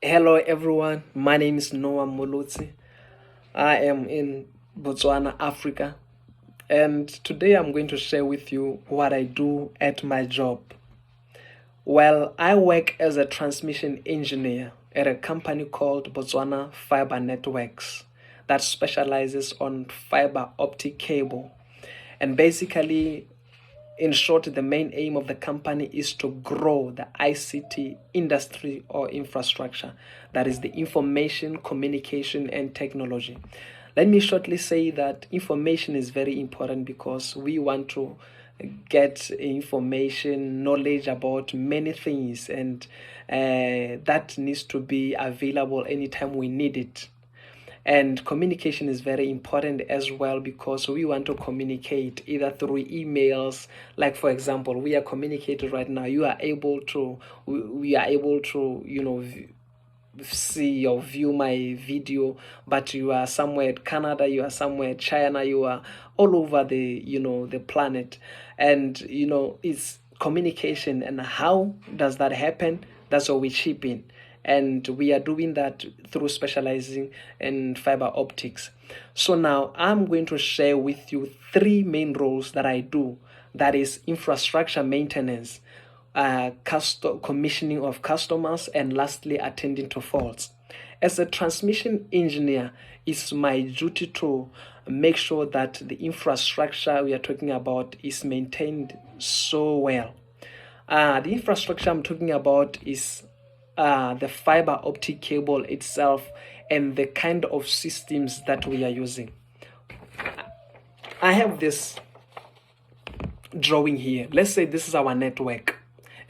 Hello everyone, my name is Noah Molotsi. I am in Botswana, Africa, and today I'm going to share with you what I do at my job. Well, I work as a transmission engineer at a company called Botswana Fiber Networks that specializes on fiber optic cable. And basically, in short, the main aim of the company is to grow the ICT industry or infrastructure, that is the information, communication, and technology. Let me shortly say that information is very important because we want to get information, knowledge about many things, and that needs to be available anytime we need it. And communication is very important as well because we want to communicate either through emails. Like for example, we are communicating right now. You are able to, we are able to, see or view my video, but you are somewhere at Canada, you are somewhere at China, you are all over the planet. And it's communication. And how does that happen? That's what we chip in, and we are doing that through specializing in fiber optics. So now I'm going to share with you three main roles that I do. That is infrastructure maintenance, commissioning of customers, and lastly, attending to faults. As a transmission engineer, it's my duty to make sure that the infrastructure we are talking about is maintained so well. The infrastructure I'm talking about is the fiber optic cable itself and the kind of systems that we are using. I have this drawing here. Let's say this is our network.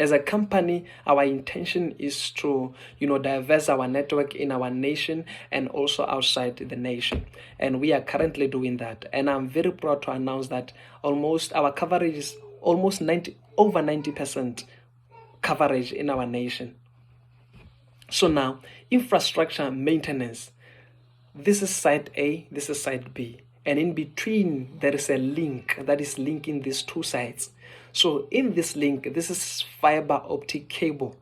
As a company, our intention is to, diverse our network in our nation and also outside the nation. And we are currently doing that. And I'm very proud to announce that almost our coverage is almost over 90% coverage in our nation. So now, infrastructure maintenance. This is site A, this is site B. And in between, there is a link that is linking these two sites. So in this link, this is fiber optic cable.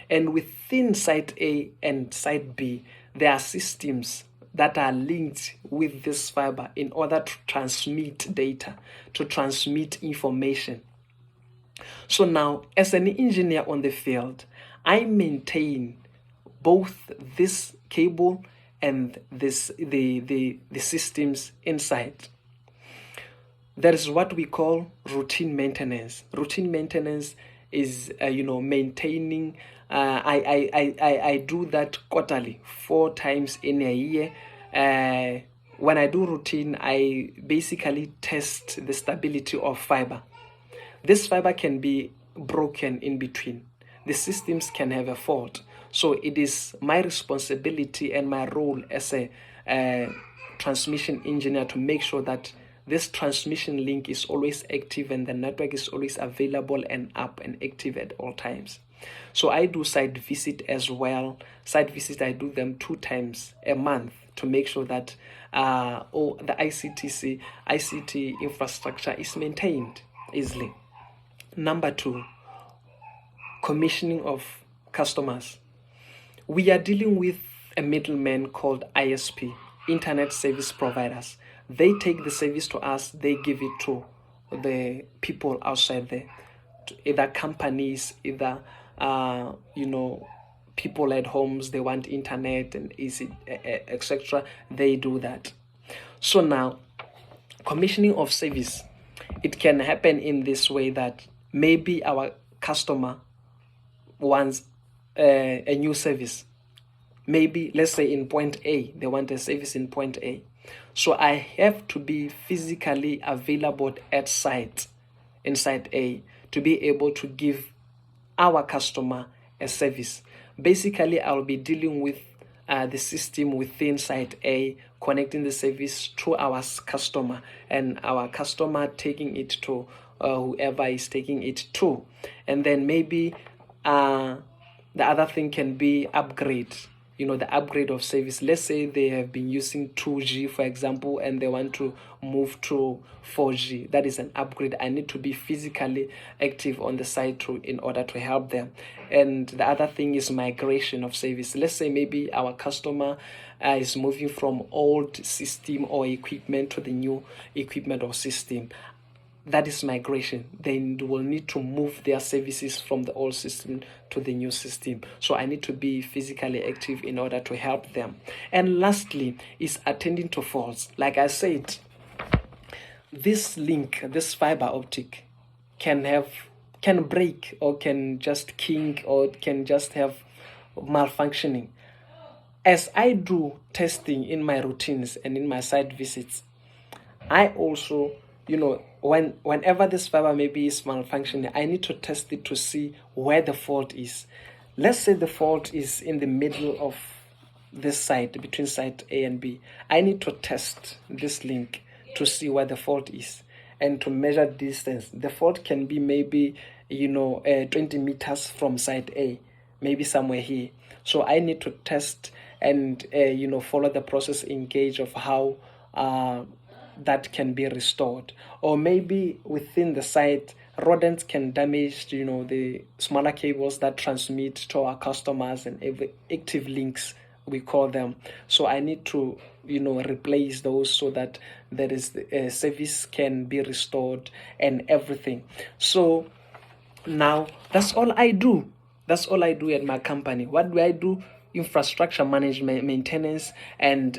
And within site A and site B, there are systems that are linked with this fiber in order to transmit data, to transmit information. So now, as an engineer on the field, I maintain both this cable and the systems inside. There is what we call routine maintenance. Routine maintenance is maintaining. I do that quarterly, 4 times in a year. When I do routine, I basically test the stability of fiber. This fiber can be broken in between. The systems can have a fault. So it is my responsibility and my role as a transmission engineer to make sure that this transmission link is always active and the network is always available and up and active at all times. So I do site visit as well. Site visit, I do them 2 times a month to make sure that the ICT infrastructure is maintained easily. Number 2, commissioning of customers. We are dealing with a middleman called ISP, Internet Service Providers. They take the service to us, they give it to the people outside there, either companies, either people at homes, they want internet and etc. They do that. So now, commissioning of service, it can happen in this way that maybe our customer wants a new service. Maybe, let's say in point A, they want a service in point A. So I have to be physically available at site, in site A, to be able to give our customer a service. Basically, I'll be dealing with the system within site A, connecting the service to our customer, and our customer taking it to whoever is taking it to. And then maybe the other thing can be upgrade, the upgrade of service. Let's say they have been using 2G, for example, and they want to move to 4G. That is an upgrade. I need to be physically active on the site in order to help them. And the other thing is migration of service. Let's say maybe our customer is moving from old system or equipment to the new equipment or system. That is migration. They will need to move their services from the old system to the new system. So I need to be physically active in order to help them. And lastly is attending to faults. Like I said, this link, this fiber optic can break, or can just kink, or can just have malfunctioning. As I do testing in my routines and in my site visits, I also, whenever this fiber maybe is malfunctioning, I need to test it to see where the fault is. Let's say the fault is in the middle of this site, between site A and B. I need to test this link to see where the fault is and to measure distance. The fault can be maybe 20 meters from site A, maybe somewhere here. So I need to test and follow the process, engage of how that can be restored. Or maybe within the site, rodents can damage the smaller cables that transmit to our customers, and active links we call them. So I need to replace those so that there is service can be restored and everything. So now that's all I do. That's all I do at my company. What do I do? Infrastructure management, maintenance, and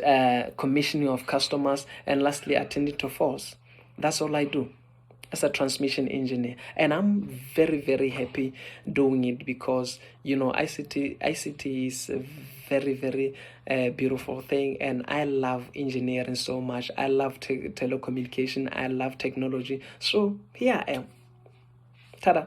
commissioning of customers, and lastly attending to faults. That's all I do as a transmission engineer, and I'm very, very happy doing it, because ICT is a very, very beautiful thing, and I love engineering so much. I love telecommunication. I love technology. So here I am. Ta-da.